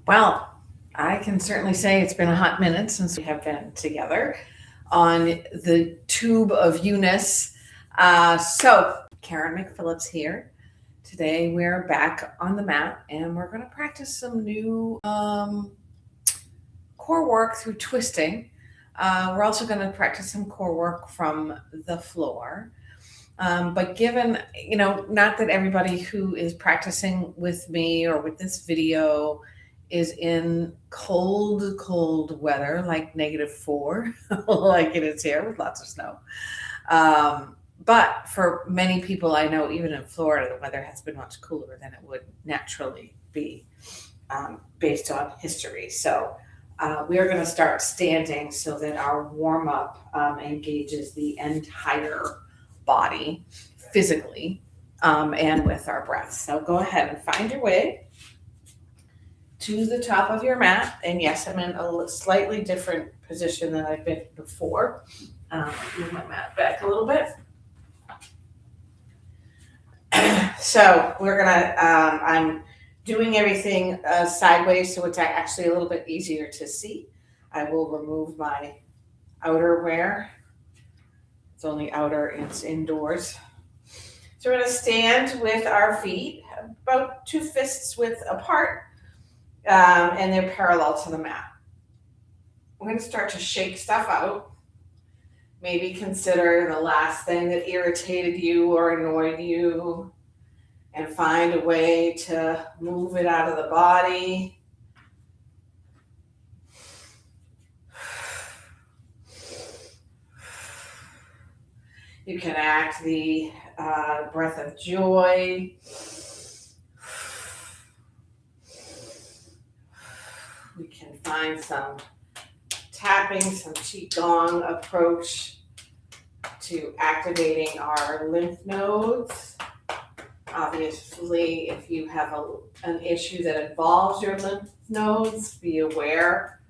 Well, I can certainly say it's been a hot minute since we have been together on the tube of Eunice. Karen McPhillips here. Today we're back on the mat and we're going to practice some new core work through twisting. We're also going to practice some core work from the floor. But given, not that everybody who is practicing with me or with this video is in cold weather, like -4, like it is here with lots of snow. But for many people I know, even in Florida, the weather has been much cooler than it would naturally be based on history. So we are going to start standing so that our warm up engages the entire body physically and with our breath. So go ahead and find your way to the top of your mat. And yes, I'm in a slightly different position than I've been before. Move my mat back a little bit. So we're gonna, I'm doing everything sideways, so it's actually a little bit easier to see. I will remove my outerwear. It's only outer, it's indoors. So we're gonna stand with our feet about 2 fists width apart, and they're parallel to the mat. We're gonna start to shake stuff out. Maybe consider the last thing that irritated you or annoyed you and find a way to move it out of the body. You can act the breath of joy. We can find some tapping, some qigong approach to activating our lymph nodes. Obviously, if you have an issue that involves your lymph nodes, be aware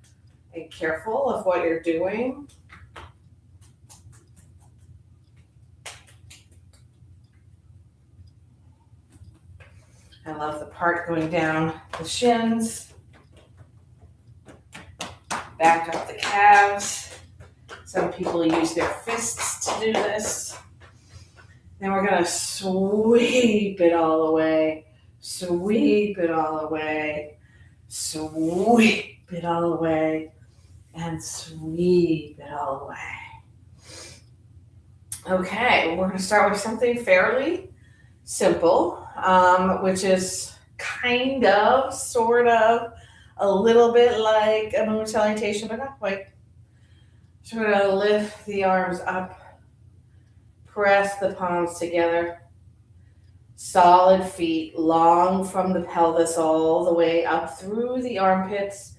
and careful of what you're doing. I love the part going down the shins, back up the calves. Some people use their fists to do this. Then we're going to sweep it all away, sweep it all away, sweep it all away, and sweep it all away. Okay, we're going to start with something fairly simple, which is kind of, sort of, a little bit like a moon salutation, but not quite. So we're going to lift the arms up. Press the palms together. Solid feet, long from the pelvis all the way up through the armpits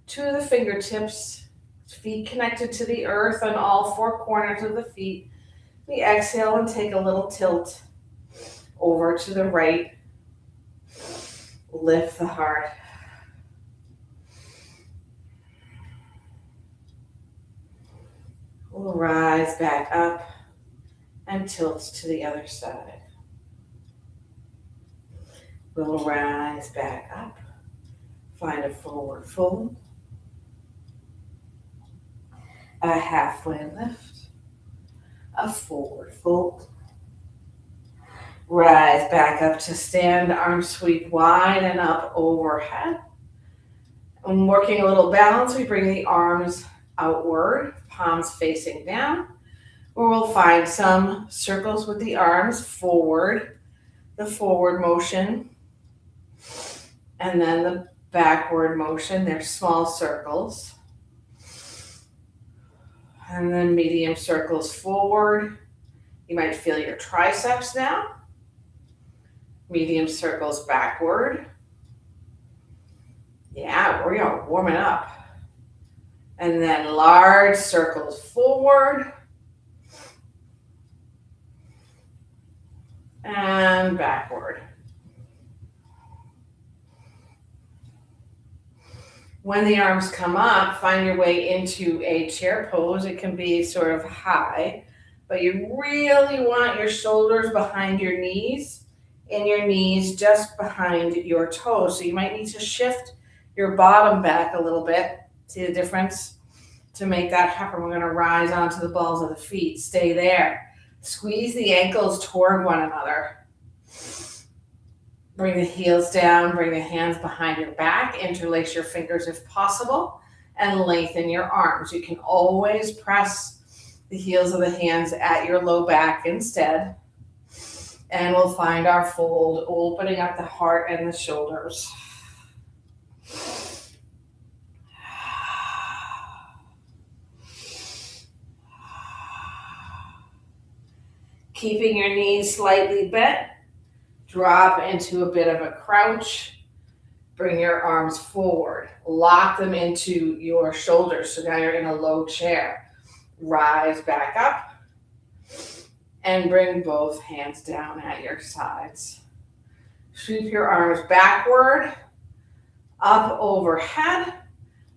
to the fingertips. Feet connected to the earth on all 4 corners of the feet. We exhale and take a little tilt over to the right. Lift the heart. We'll rise back up and tilt to the other side. We'll rise back up, find a forward fold, a halfway lift, a forward fold. Rise back up to stand, arms sweep wide and up overhead. When working a little balance, we bring the arms outward, palms facing down. Or we'll find some circles with the arms forward, the forward motion, and then the backward motion. They're small circles. And then medium circles forward. You might feel your triceps now. Medium circles backward. Yeah, we are warming up. And then large circles forward. And backward. When the arms come up, find your way into a chair pose. It can be sort of high, but you really want your shoulders behind your knees and your knees just behind your toes. So you might need to shift your bottom back a little bit. See the difference? To make that happen, we're gonna rise onto the balls of the feet. Stay there. Squeeze the ankles toward one another. Bring the heels down, bring the hands behind your back, interlace your fingers if possible, and lengthen your arms. You can always press the heels of the hands at your low back instead. And we'll find our fold, opening up the heart and the shoulders. Keeping your knees slightly bent, drop into a bit of a crouch. Bring your arms forward. Lock them into your shoulders. So now you're in a low chair. Rise back up and bring both hands down at your sides. Sweep your arms backward, up overhead.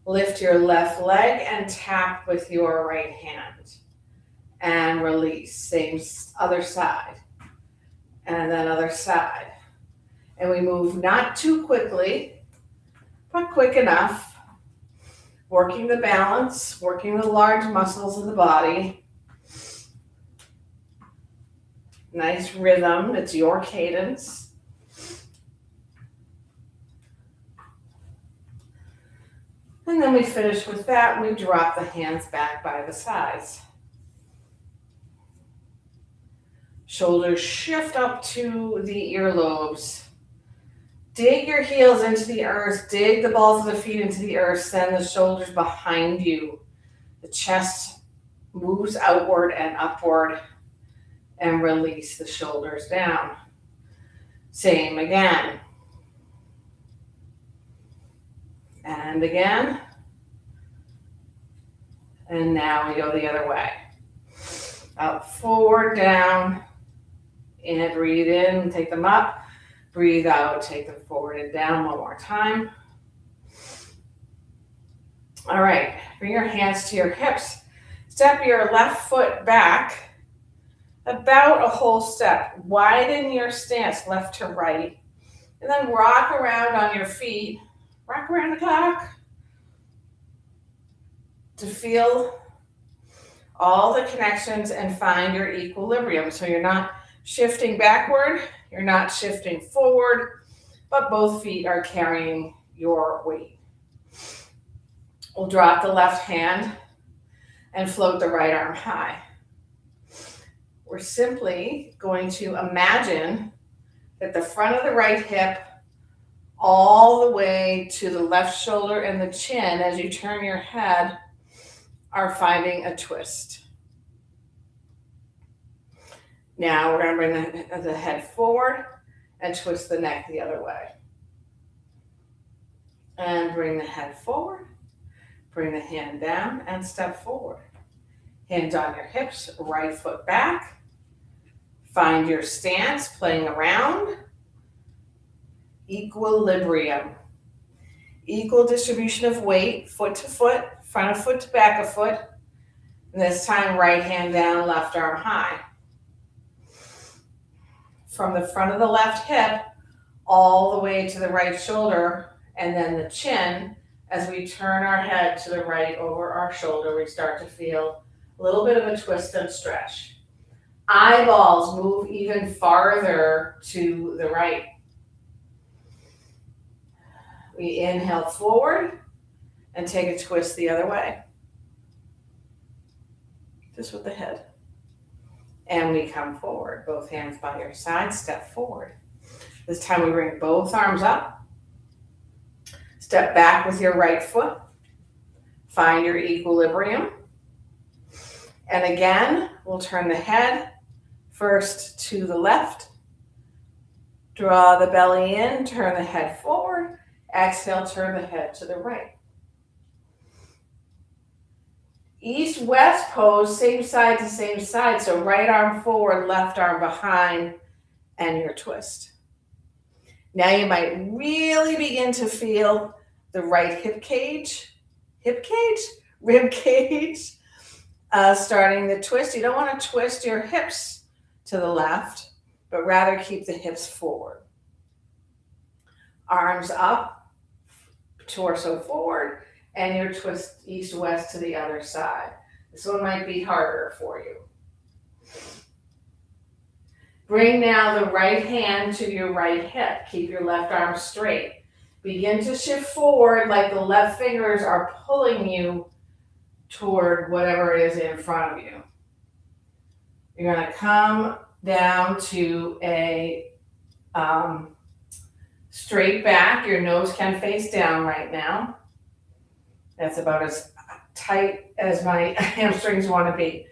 Lift your left leg and tap with your right hand. And release. Same other side. And then other side. And we move not too quickly, but quick enough. Working the balance, working the large muscles of the body. Nice rhythm, it's your cadence. And then we finish with that, we drop the hands back by the sides. Shoulders shift up to the earlobes. Dig your heels into the earth. Dig the balls of the feet into the earth. Send the shoulders behind you. The chest moves outward and upward. And release the shoulders down. Same again. And again. And now we go the other way. Up, forward, down. In, breathe in, take them up. Breathe out, take them forward and down one more time. All right, bring your hands to your hips. Step your left foot back about a whole step. Widen your stance left to right. And then rock around on your feet. Rock around the clock to feel all the connections and find your equilibrium. So you're not shifting backward, you're not shifting forward, but both feet are carrying your weight. We'll drop the left hand and float the right arm high. We're simply going to imagine that the front of the right hip all the way to the left shoulder and the chin as you turn your head are finding a twist. Now we're going to bring the head forward and twist the neck the other way. And bring the head forward, bring the hand down and step forward. Hands on your hips, right foot back. Find your stance, playing around. Equilibrium. Equal distribution of weight, foot to foot, front of foot to back of foot. And this time, right hand down, left arm high. From the front of the left hip all the way to the right shoulder and then the chin. As we turn our head to the right over our shoulder, we start to feel a little bit of a twist and stretch. Eyeballs move even farther to the right. We inhale forward and take a twist the other way. Just with the head. And we come forward, both hands by your side, step forward. This time we bring both arms up. Step back with your right foot. Find your equilibrium. And again, we'll turn the head first to the left. Draw the belly in, turn the head forward. Exhale, turn the head to the right. East-west pose, same side to same side. So right arm forward, left arm behind, and your twist. Now you might really begin to feel the right rib cage, starting the twist. You don't want to twist your hips to the left, but rather keep the hips forward. Arms up, torso forward and your twist east-west to the other side. This one might be harder for you. Bring now the right hand to your right hip. Keep your left arm straight. Begin to shift forward like the left fingers are pulling you toward whatever it is in front of you. You're going to come down to a straight back. Your nose can face down right now. That's about as tight as my hamstrings want to be.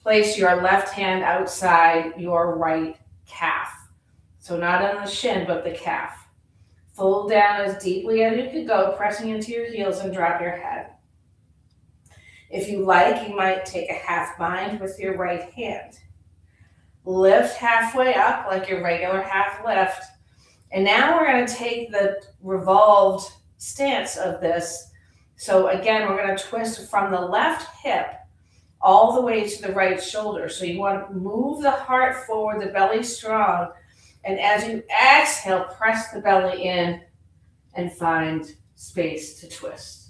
Place your left hand outside your right calf. So not on the shin, but the calf. Fold down as deeply as you can go, pressing into your heels and drop your head. If you like, you might take a half bind with your right hand. Lift halfway up like your regular half lift. And now we're going to take the revolved stance of this. So again, we're going to twist from the left hip all the way to the right shoulder. So you want to move the heart forward, the belly strong. And as you exhale, press the belly in and find space to twist.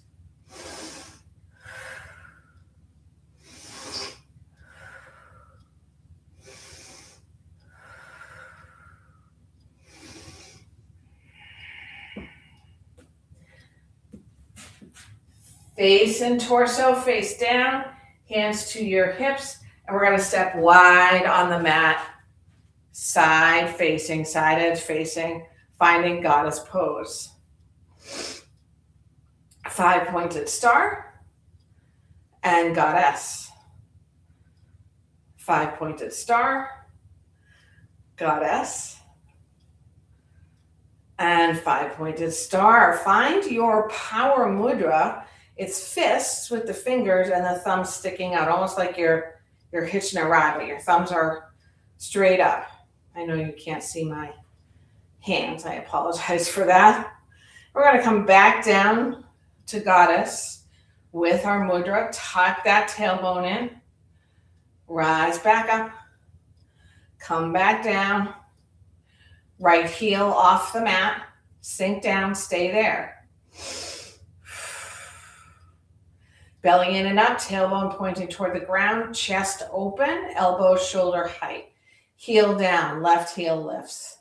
Face and torso face down, hands to your hips, and we're going to step wide on the mat, side facing, side edge facing, finding goddess pose. 5-pointed star and goddess. 5-pointed star, goddess, and 5-pointed star. Find your power mudra. It's fists with the fingers and the thumbs sticking out, almost like you're hitching a ride, but your thumbs are straight up. I know you can't see my hands. I apologize for that. We're going to come back down to goddess with our mudra. Tuck that tailbone in. Rise back up. Come back down. Right heel off the mat. Sink down. Stay there. Belly in and up, tailbone pointing toward the ground, chest open, elbow shoulder height. Heel down, left heel lifts.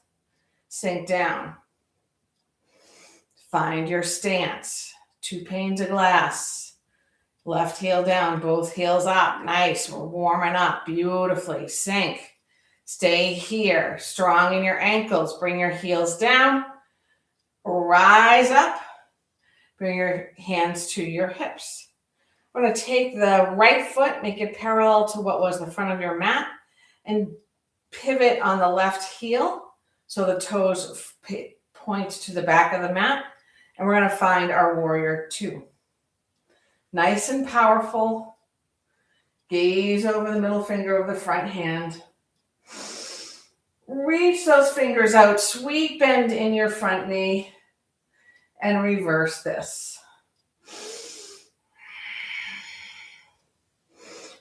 Sink down. Find your stance. 2 panes of glass. Left heel down, both heels up. Nice, we're warming up beautifully. Sink. Stay here, strong in your ankles. Bring your heels down. Rise up. Bring your hands to your hips. We're going to take the right foot, make it parallel to what was the front of your mat, and pivot on the left heel so the toes point to the back of the mat. And we're going to find our warrior 2. Nice and powerful. Gaze over the middle finger of the front hand. Reach those fingers out. Sweet bend in your front knee. And reverse this.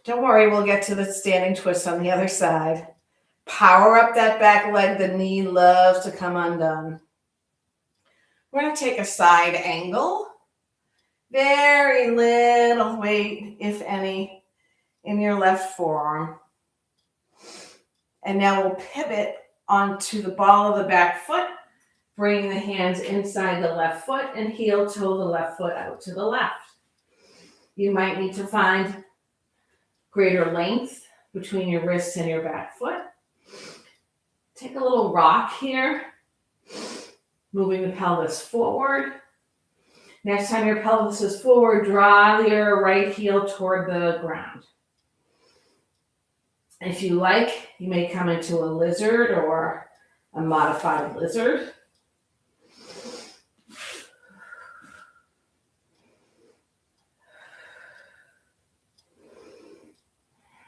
Don't worry, we'll get to the standing twist on the other side. Power up that back leg. The knee loves to come undone. We're going to take a side angle. Very little weight, if any, in your left forearm. And now we'll pivot onto the ball of the back foot, bringing the hands inside the left foot and heel toe the left foot out to the left. You might need to find greater length between your wrists and your back foot. Take a little rock here, moving the pelvis forward. Next time your pelvis is forward, draw your right heel toward the ground. If you like, you may come into a lizard or a modified lizard.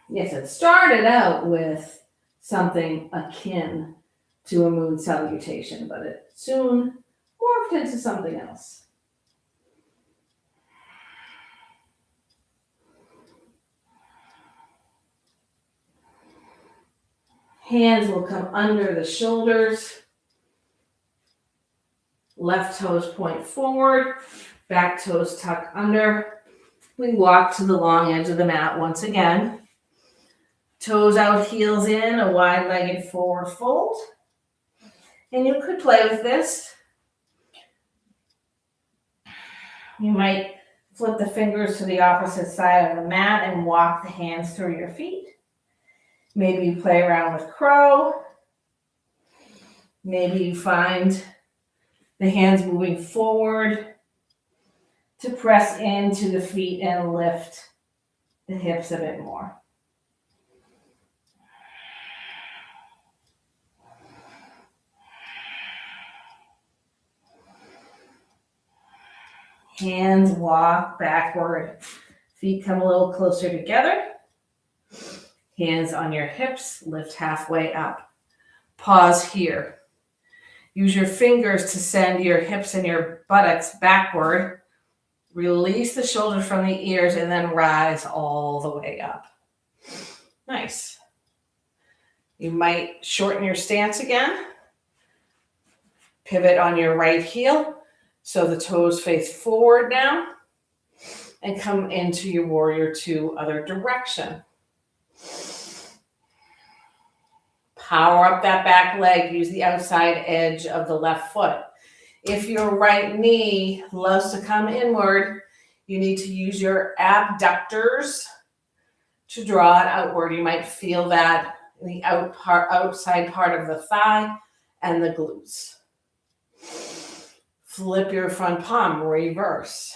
Yes, it started out with something akin to a moon salutation, but it soon morphed into something else. Hands will come under the shoulders. Left toes point forward. Back toes tuck under. We walk to the long edge of the mat once again. Toes out, heels in, a wide-legged forward fold. And you could play with this. You might flip the fingers to the opposite side of the mat and walk the hands through your feet. Maybe you play around with crow. Maybe you find the hands moving forward to press into the feet and lift the hips a bit more. Hands walk backward. Feet come a little closer together. Hands on your hips, lift halfway up. Pause here. Use your fingers to send your hips and your buttocks backward. Release the shoulders from the ears and then rise all the way up. Nice. You might shorten your stance again. Pivot on your right heel so the toes face forward now and come into your warrior two other direction. Power up that back leg. Use the outside edge of the left foot. If your right knee loves to come inward, you need to use your abductors to draw it outward. You might feel that in the outside part of the thigh and the glutes. Flip your front palm, reverse.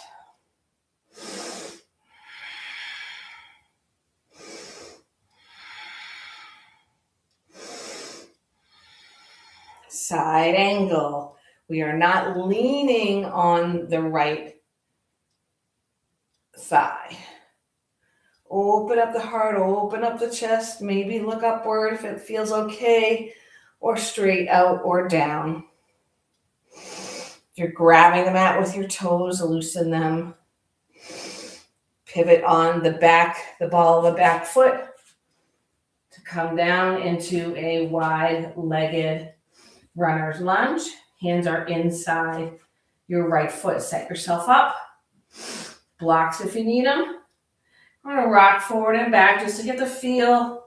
Side angle. We are not leaning on the right thigh. Open up the heart, open up the chest, maybe look upward if it feels okay, or straight out or down. If you're grabbing the mat with your toes, loosen them. Pivot on the back, the ball of the back foot to come down into a wide-legged runner's lunge. Hands are inside your right foot. Set yourself up. Blocks if you need them. We're going to rock forward and back just to get the feel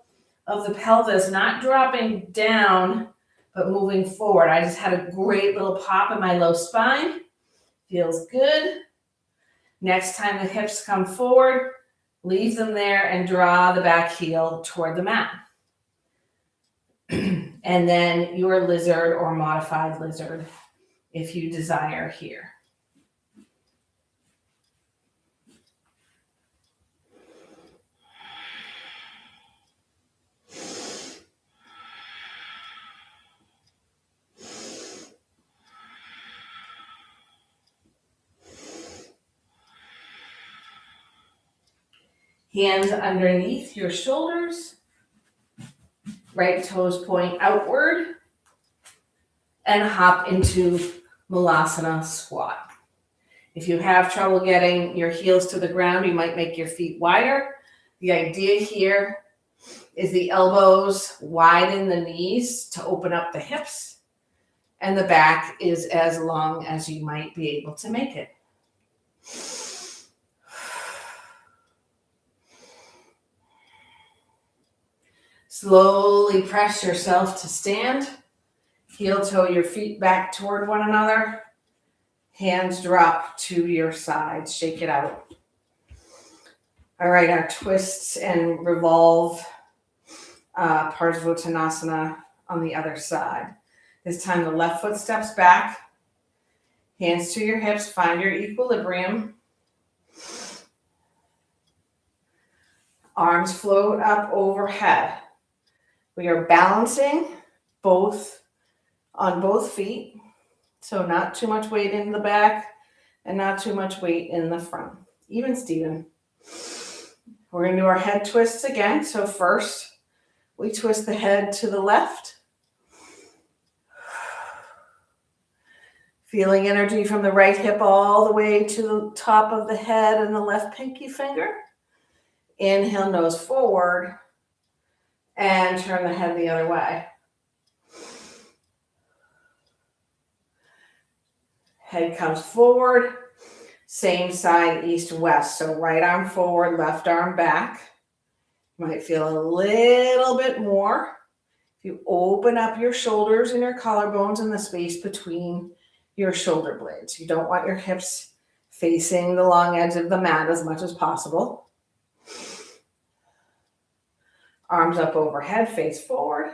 of the pelvis, not dropping down, but moving forward. I just had a great little pop in my low spine. Feels good. Next time the hips come forward, leave them there and draw the back heel toward the mat. And then your lizard or modified lizard if you desire here. Hands underneath your shoulders. Right toes point outward. And hop into Malasana squat. If you have trouble getting your heels to the ground, you might make your feet wider. The idea here is the elbows widen the knees to open up the hips, and the back is as long as you might be able to make it. Slowly press yourself to stand. Heel toe your feet back toward one another. Hands drop to your sides. Shake it out. All right, our twists and revolve Parsvottanasana on the other side. This time the left foot steps back. Hands to your hips. Find your equilibrium. Arms float up overhead. We are balancing on both feet. So not too much weight in the back and not too much weight in the front. Even Steven. We're going to do our head twists again. So first, we twist the head to the left. Feeling energy from the right hip all the way to the top of the head and the left pinky finger. Inhale, nose forward. And turn the head the other way. Head comes forward. Same side, east, west. So right arm forward, left arm back. You might feel a little bit more. You open up your shoulders and your collarbones and the space between your shoulder blades. You don't want your hips facing the long edge of the mat as much as possible. Arms up overhead, face forward,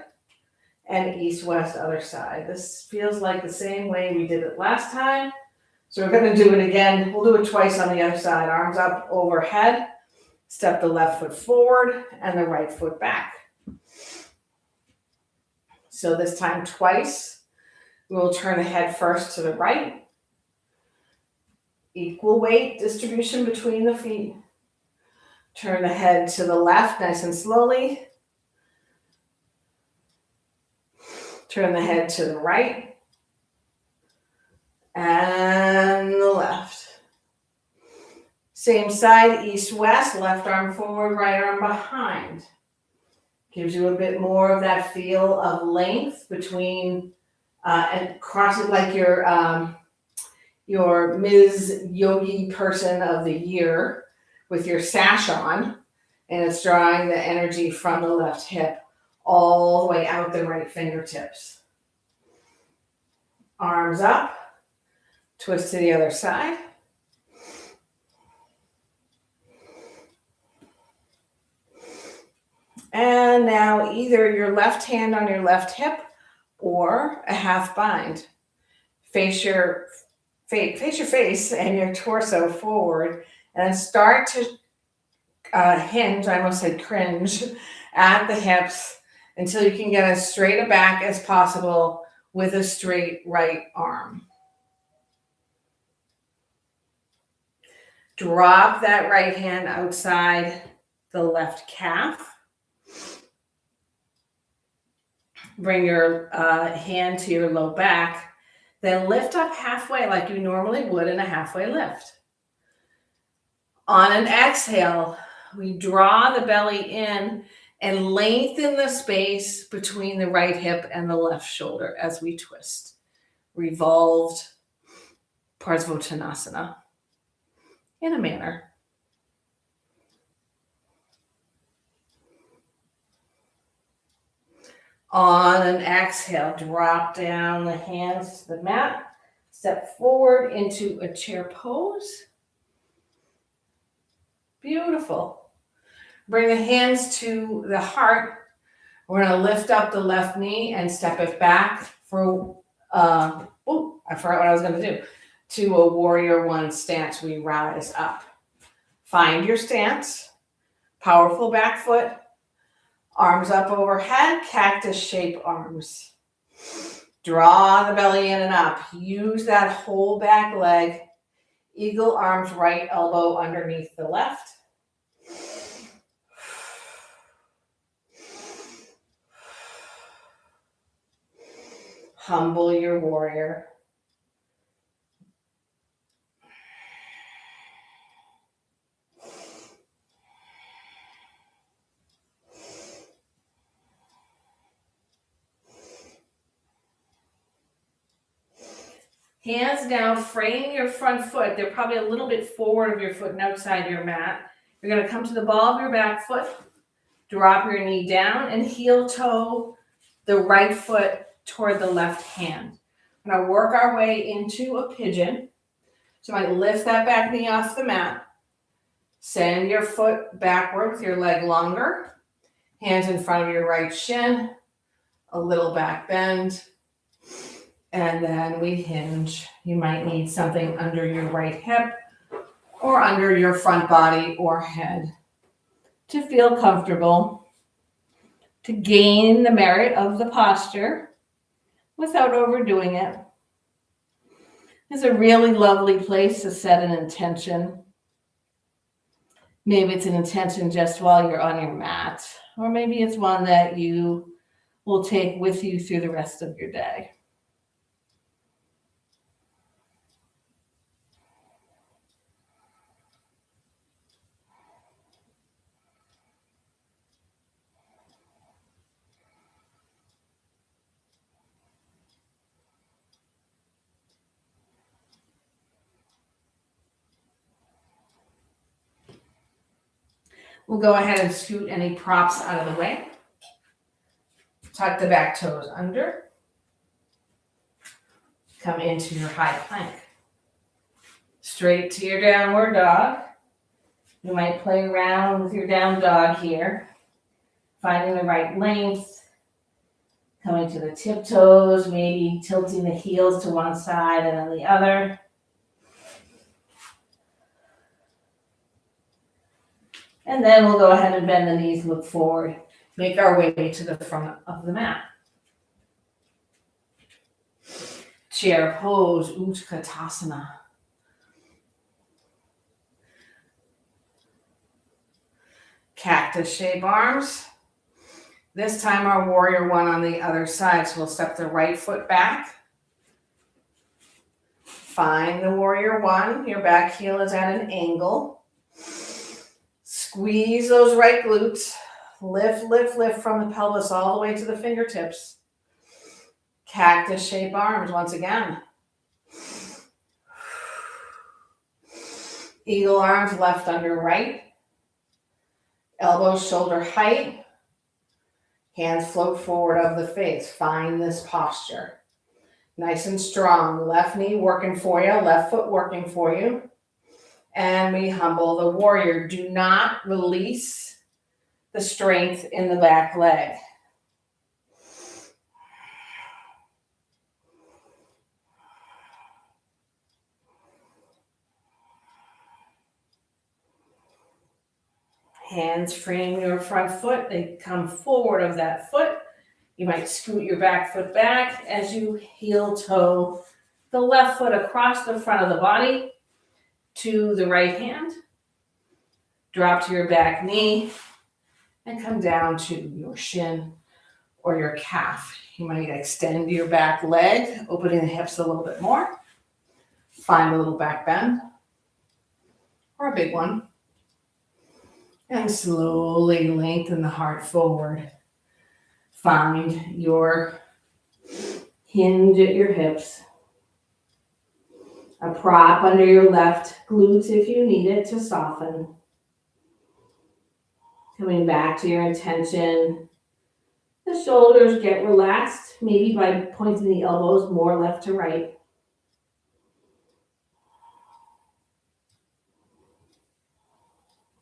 and east-west other side. This feels like the same way we did it last time. So we're going to do it again. We'll do it twice on the other side. Arms up overhead, step the left foot forward and the right foot back. So this time twice. We will turn the head first to the right. Equal weight distribution between the feet. Turn the head to the left nice and slowly. Turn the head to the right and the left. Same side, east-west, left arm forward, right arm behind. Gives you a bit more of that feel of length between, and cross it like your Ms. Yogi person of the year with your sash on, and it's drawing the energy from the left hip all the way out the right fingertips. Arms up, twist to the other side. And now either your left hand on your left hip or a half bind. Face your face and your torso forward and start to hinge, I almost said cringe, at the hips until you can get as straight a back as possible with a straight right arm. Drop that right hand outside the left calf. Bring your hand to your low back. Then lift up halfway like you normally would in a halfway lift. On an exhale, we draw the belly in and lengthen the space between the right hip and the left shoulder as we twist. Revolved Parsvottanasana in a manner. On an exhale, drop down the hands to the mat. Step forward into a chair pose. Beautiful. Bring the hands to the heart. We're going to lift up the left knee and step it back for, I forgot what I was going to do, to a warrior one stance. We rise up. Find your stance. Powerful back foot. Arms up overhead, cactus shape arms. Draw the belly in and up. Use that whole back leg. Eagle arms, right elbow underneath the left. Humble your warrior. Hands down, frame your front foot. They're probably a little bit forward of your foot and outside your mat. You're going to come to the ball of your back foot, drop your knee down, and heel toe the right foot toward the left hand. We're going to work our way into a pigeon. So I lift that back knee off the mat. Send your foot backward with your leg longer. Hands in front of your right shin. A little back bend. And then we hinge. You might need something under your right hip or under your front body or head to feel comfortable, to gain the merit of the posture without overdoing it. It's a really lovely place to set an intention. Maybe it's an intention just while you're on your mat, or maybe it's one that you will take with you through the rest of your day. We'll go ahead and scoot any props out of the way. Tuck the back toes under. Come into your high plank. Straight to your downward dog. You might play around with your down dog here, finding the right length, coming to the tiptoes, maybe tilting the heels to one side and then the other. And then we'll go ahead and bend the knees, look forward, make our way to the front of the mat. Chair pose, Utkatasana. Cactus shape arms. This time our warrior one on the other side. So we'll step the right foot back. Find the warrior one. Your back heel is at an angle. Squeeze those right glutes. Lift, lift, lift from the pelvis all the way to the fingertips. Cactus shape arms once again. Eagle arms left under right. Elbows shoulder height. Hands float forward of the face. Find this posture. Nice and strong. Left knee working for you. Left foot working for you. And we humble the warrior. Do not release the strength in the back leg. Hands frame your front foot. They come forward of that foot. You might scoot your back foot back as you heel toe the left foot across the front of the body to the right hand. Drop to your back knee and come down to your shin or your calf. You might extend your back leg, opening the hips a little bit more. Find a little back bend or a big one. And slowly lengthen the heart forward. Find your hinge at your hips. A prop under your left glutes if you need it to soften. Coming back to your intention. The shoulders get relaxed, maybe by pointing the elbows more left to right.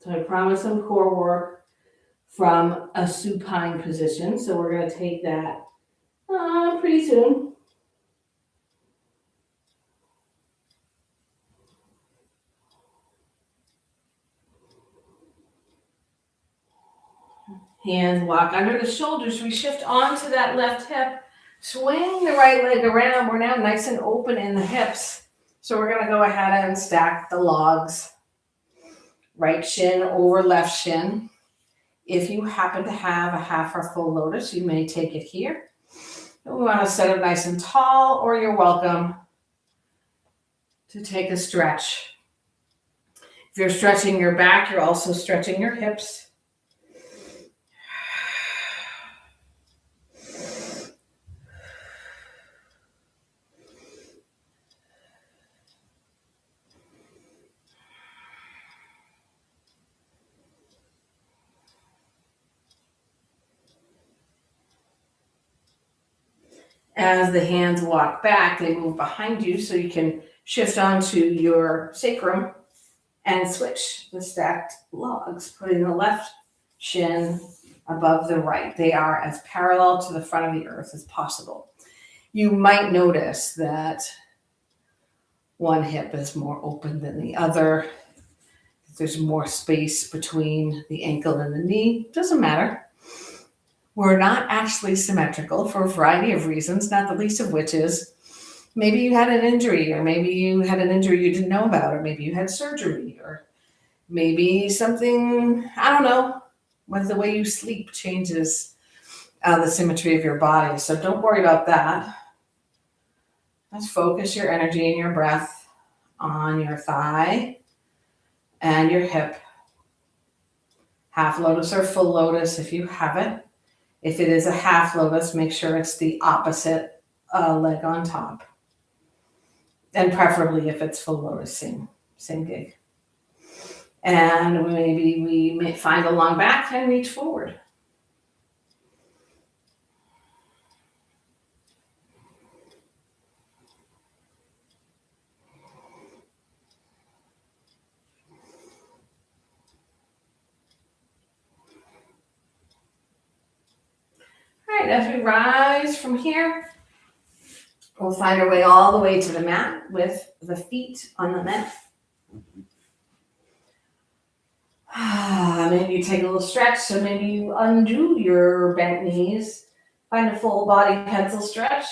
So I promised some core work from a supine position. So we're going to take that pretty soon. Hands walk under the shoulders. We shift onto that left hip. Swing the right leg around. We're now nice and open in the hips. So we're going to go ahead and stack the logs. Right shin over left shin. If you happen to have a half or full lotus, you may take it here. We want to set it nice and tall, or you're welcome to take a stretch. If you're stretching your back, you're also stretching your hips. As the hands walk back, they move behind you so you can shift onto your sacrum and switch the stacked logs, putting the left shin above the right. They are as parallel to the front of the earth as possible. You might notice that one hip is more open than the other. There's more space between the ankle and the knee. Doesn't matter. We're not actually symmetrical for a variety of reasons, not the least of which is maybe you had an injury, or maybe you had an injury you didn't know about, or maybe you had surgery, or maybe something, I don't know, with the way you sleep changes the symmetry of your body. So don't worry about that. Let's focus your energy and your breath on your thigh and your hip. Half lotus or full lotus if you have it. If it is a half lotus, make sure it's the opposite leg on top. And preferably if it's full lotus, same gig. And maybe we may find a long back and reach forward. All right, as we rise from here, we'll find our way all the way to the mat with the feet on the mat. Maybe you take a little stretch, so maybe you undo your bent knees. Find a full body pencil stretch.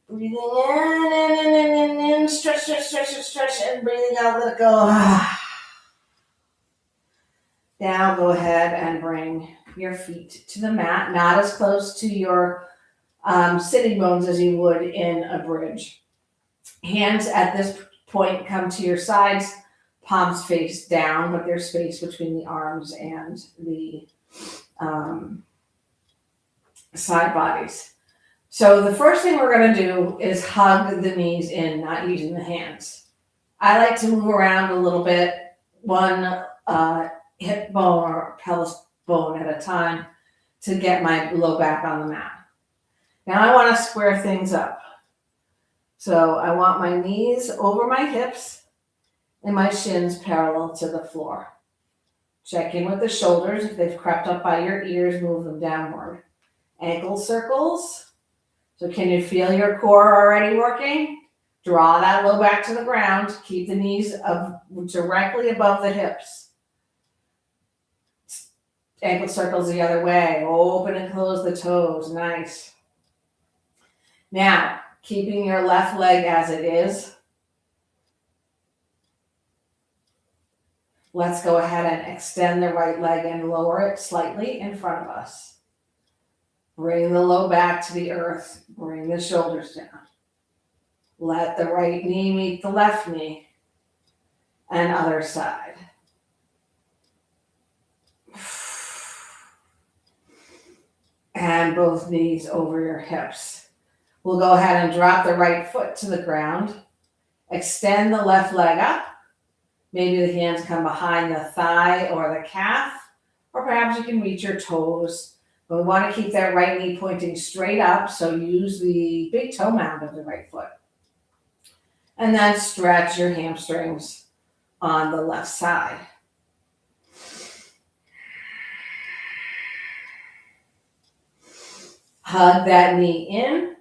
Breathing in, stretch, stretch, stretch, stretch, and breathing out, let it go. Now go ahead and bring your feet to the mat, not as close to your sitting bones as you would in a bridge. Hands at this point come to your sides, palms face down, but there's space between the arms and the side bodies. So the first thing we're going to do is hug the knees in, not using the hands. I like to move around a little bit, one hip bone or pelvis bone at a time to get my low back on the mat. Now I want to square things up. So I want my knees over my hips and my shins parallel to the floor. Check in with the shoulders. If they've crept up by your ears, move them downward. Ankle circles. So can you feel your core already working? Draw that low back to the ground. Keep the knees directly above the hips. Ankle circles the other way. Open and close the toes. Nice. Now, keeping your left leg as it is, let's go ahead and extend the right leg and lower it slightly in front of us. Bring the low back to the earth. Bring the shoulders down. Let the right knee meet the left knee. And other side. And both knees over your hips. We'll go ahead and drop the right foot to the ground. Extend the left leg up. Maybe the hands come behind the thigh or the calf. Or perhaps you can reach your toes. But we want to keep that right knee pointing straight up, so use the big toe mound of the right foot. And then stretch your hamstrings on the left side. Hug that knee in.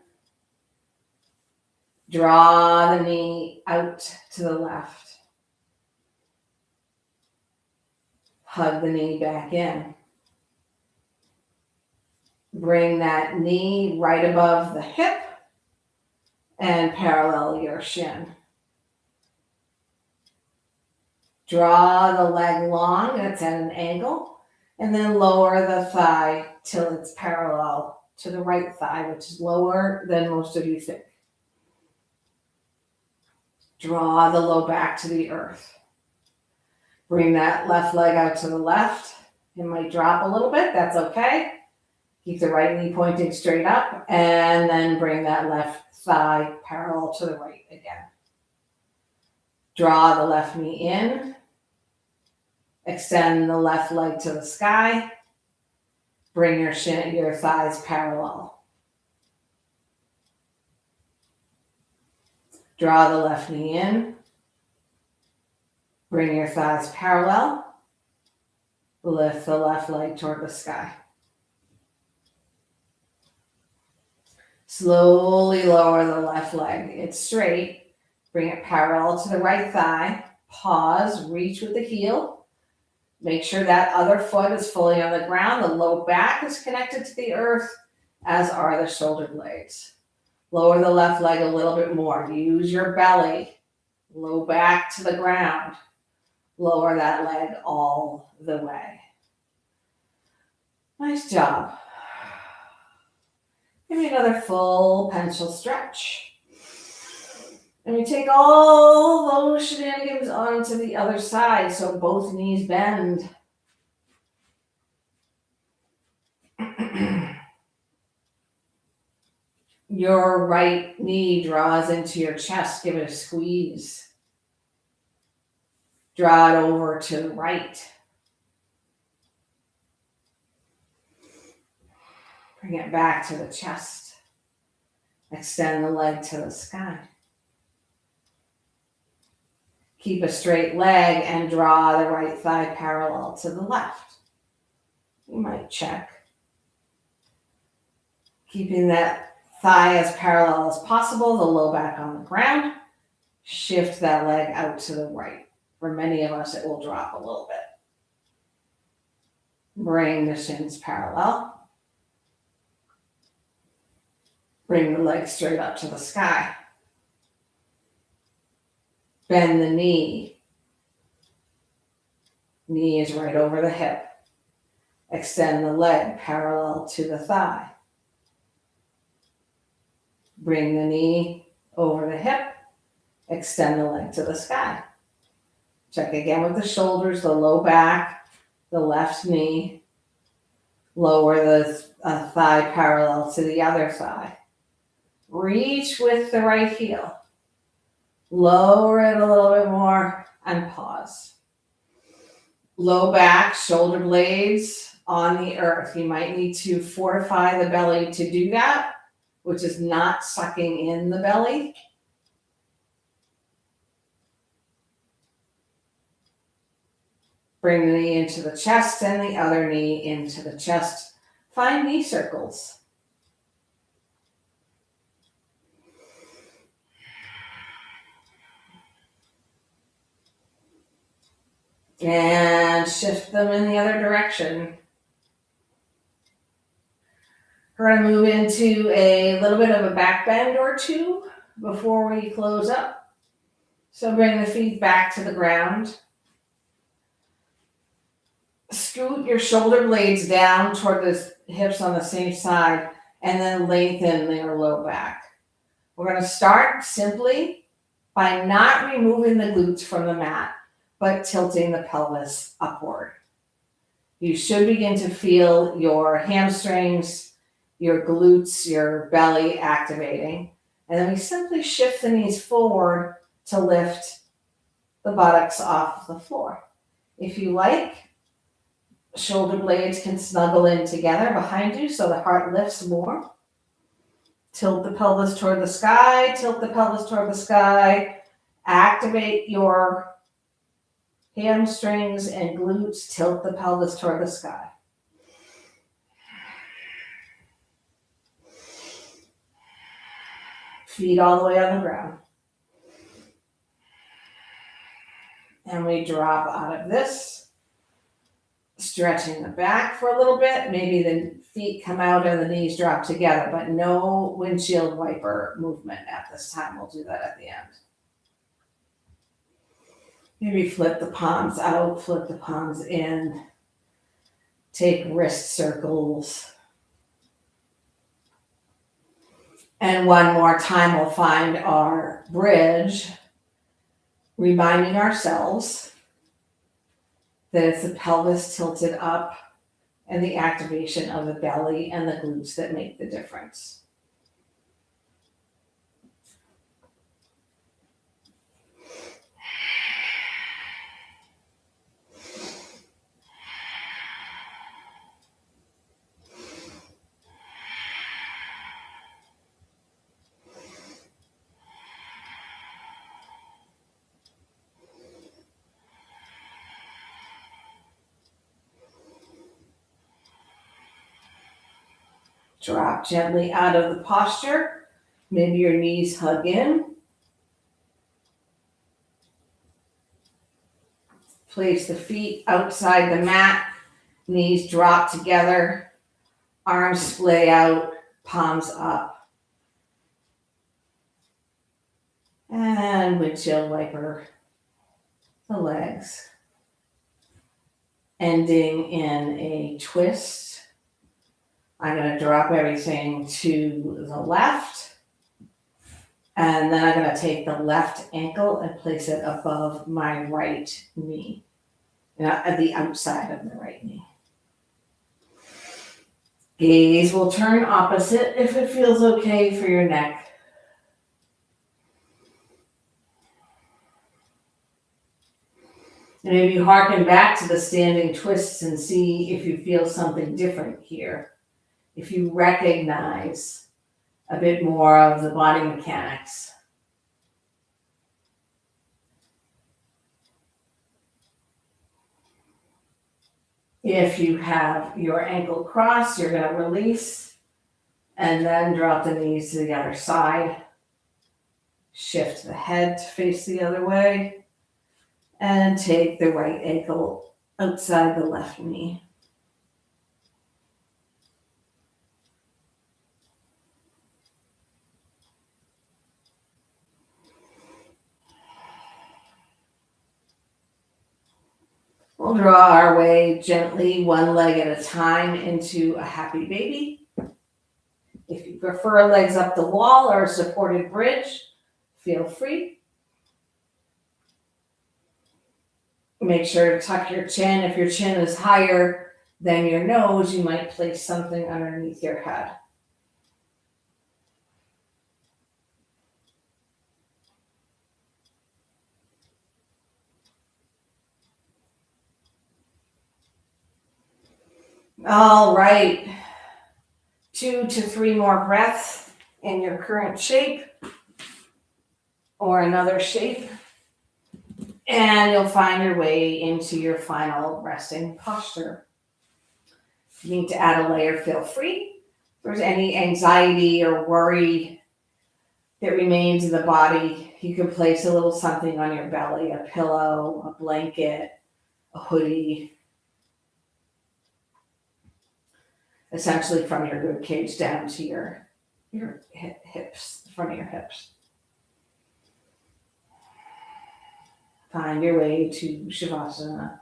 Draw the knee out to the left. Hug the knee back in. Bring that knee right above the hip and parallel your shin. Draw the leg long, that's at an angle, and then lower the thigh till it's parallel to the right thigh, which is lower than most of you think. Draw the low back to the earth. Bring that left leg out to the left. It might drop a little bit, that's okay. Keep the right knee pointing straight up, and then bring that left thigh parallel to the right again. Draw the left knee in. Extend the left leg to the sky. Bring your thighs parallel. Draw the left knee in. Bring your thighs parallel. Lift the left leg toward the sky. Slowly lower the left leg. It's straight. Bring it parallel to the right thigh. Pause, reach with the heel. Make sure that other foot is fully on the ground. The low back is connected to the earth, as are the shoulder blades. Lower the left leg a little bit more. Use your belly. Low back to the ground. Lower that leg all the way. Nice job. Give me another full pencil stretch. And we take all those shenanigans onto the other side, so both knees bend. Your right knee draws into your chest. Give it a squeeze. Draw it over to the right. Bring it back to the chest. Extend the leg to the sky. Keep a straight leg and draw the right thigh parallel to the left. You might check. Keeping that thigh as parallel as possible, the low back on the ground. Shift that leg out to the right. For many of us, it will drop a little bit. Bring the shins parallel. Bring the leg straight up to the sky. Bend the knee. Knee is right over the hip. Extend the leg parallel to the thigh. Bring the knee over the hip. Extend the leg to the sky. Check again with the shoulders, the low back, the left knee. Lower the thigh parallel to the other thigh. Reach with the right heel. Lower it a little bit more and pause. Low back, shoulder blades on the earth. You might need to fortify the belly to do that, which is not sucking in the belly. Bring the knee into the chest and the other knee into the chest. Find knee circles. And shift them in the other direction. We're going to move into a little bit of a back bend or two before we close up. So bring the feet back to the ground. Scoot your shoulder blades down toward the hips on the same side and then lengthen your low back. We're going to start simply by not removing the glutes from the mat, but tilting the pelvis upward. You should begin to feel your hamstrings, your glutes, your belly activating. And then we simply shift the knees forward to lift the buttocks off the floor. If you like, shoulder blades can snuggle in together behind you so the heart lifts more. Tilt the pelvis toward the sky, tilt the pelvis toward the sky. Activate your hamstrings and glutes, tilt the pelvis toward the sky. Feet all the way on the ground. And we drop out of this, stretching the back for a little bit. Maybe the feet come out and the knees drop together, but no windshield wiper movement at this time. We'll do that at the end. Maybe flip the palms out, flip the palms in. Take wrist circles. And one more time, we'll find our bridge, reminding ourselves that it's the pelvis tilted up and the activation of the belly and the glutes that make the difference. Drop gently out of the posture. Maybe your knees hug in. Place the feet outside the mat. Knees drop together. Arms splay out. Palms up. And windshield wiper the legs. Ending in a twist. I'm going to drop everything to the left, and then I'm going to take the left ankle and place it above my right knee, at the outside of the right knee. Gaze will turn opposite if it feels okay for your neck. And maybe harken back to the standing twists and see if you feel something different here. If you recognize a bit more of the body mechanics. If you have your ankle crossed, you're going to release and then drop the knees to the other side. Shift the head to face the other way and take the right ankle outside the left knee. We'll draw our way gently, one leg at a time, into a happy baby. If you prefer legs up the wall or a supported bridge, feel free. Make sure to tuck your chin. If your chin is higher than your nose, you might place something underneath your head. All right. 2 to 3 more breaths in your current shape or another shape. And you'll find your way into your final resting posture. If you need to add a layer, feel free. If there's any anxiety or worry that remains in the body, you can place a little something on your belly, a pillow, a blanket, a hoodie, essentially from your rib cage down to your hips, the front of your hips. Find your way to Shavasana.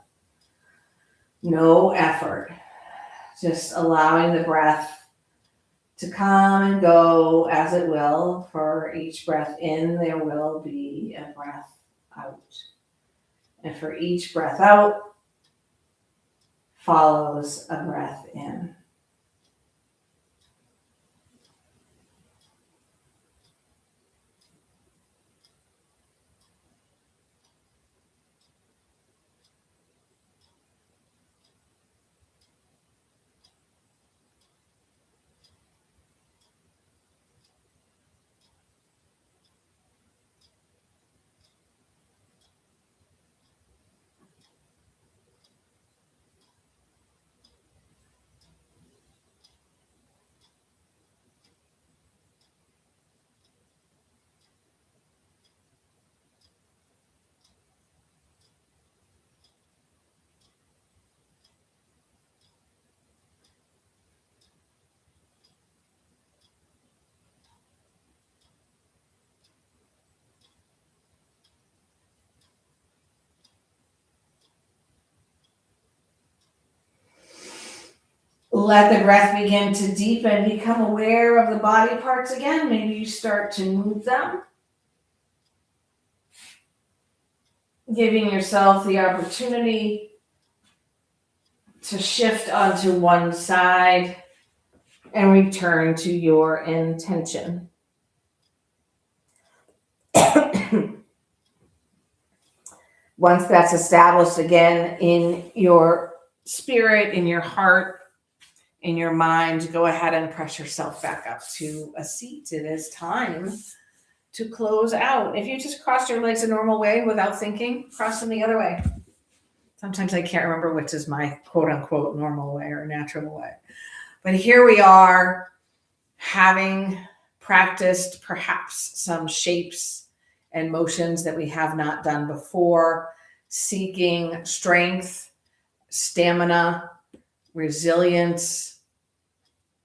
No effort, just allowing the breath to come and go as it will. For each breath in, there will be a breath out. And for each breath out, follows a breath in. Let the breath begin to deepen. Become aware of the body parts again. Maybe you start to move them. Giving yourself the opportunity to shift onto one side and return to your intention. Once that's established again in your spirit, in your heart, in your mind, go ahead and press yourself back up to a seat. It is time to close out. If you just cross your legs a normal way without thinking, cross them the other way. Sometimes I can't remember which is my quote unquote normal way or natural way. But here we are, having practiced perhaps some shapes and motions that we have not done before, seeking strength, stamina, resilience,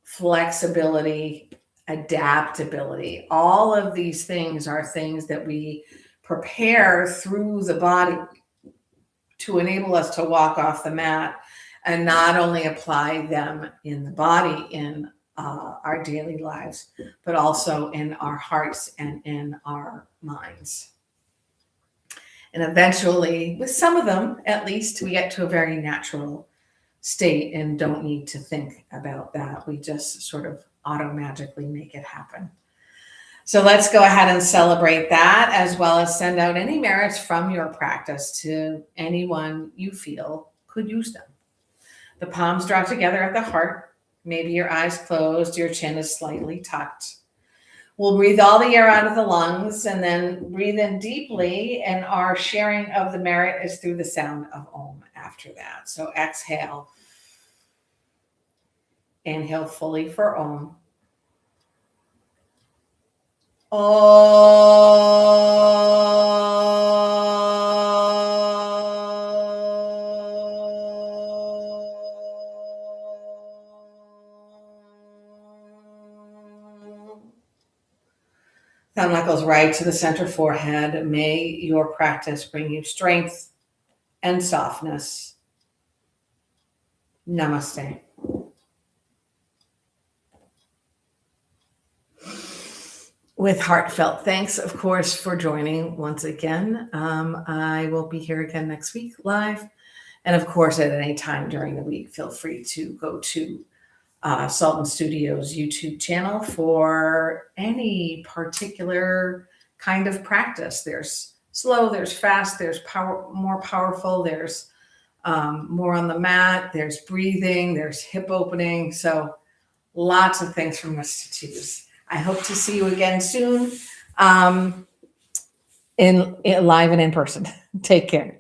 flexibility, adaptability. All of these things are things that we prepare through the body to enable us to walk off the mat and not only apply them in the body in our daily lives, but also in our hearts and in our minds. And eventually, with some of them, at least, we get to a very natural state and don't need to think about that. We just sort of auto-magically make it happen. So let's go ahead and celebrate that, as well as send out any merits from your practice to anyone you feel could use them. The palms draw together at the heart. Maybe your eyes closed, your chin is slightly tucked. We'll breathe all the air out of the lungs and then breathe in deeply. And our sharing of the merit is through the sound of Om after that. So exhale. Inhale fully for Om. Thumb knuckles right to the center forehead. May your practice bring you strength and softness. Namaste. With heartfelt thanks, of course, for joining once again. I will be here again next week live. And of course, at any time during the week, feel free to go to Sultan Studios YouTube channel for any particular kind of practice. There's slow, there's fast, there's more powerful, there's more on the mat, there's breathing, there's hip opening. So lots of things from us to choose. I hope to see you again soon, in live and in person. Take care.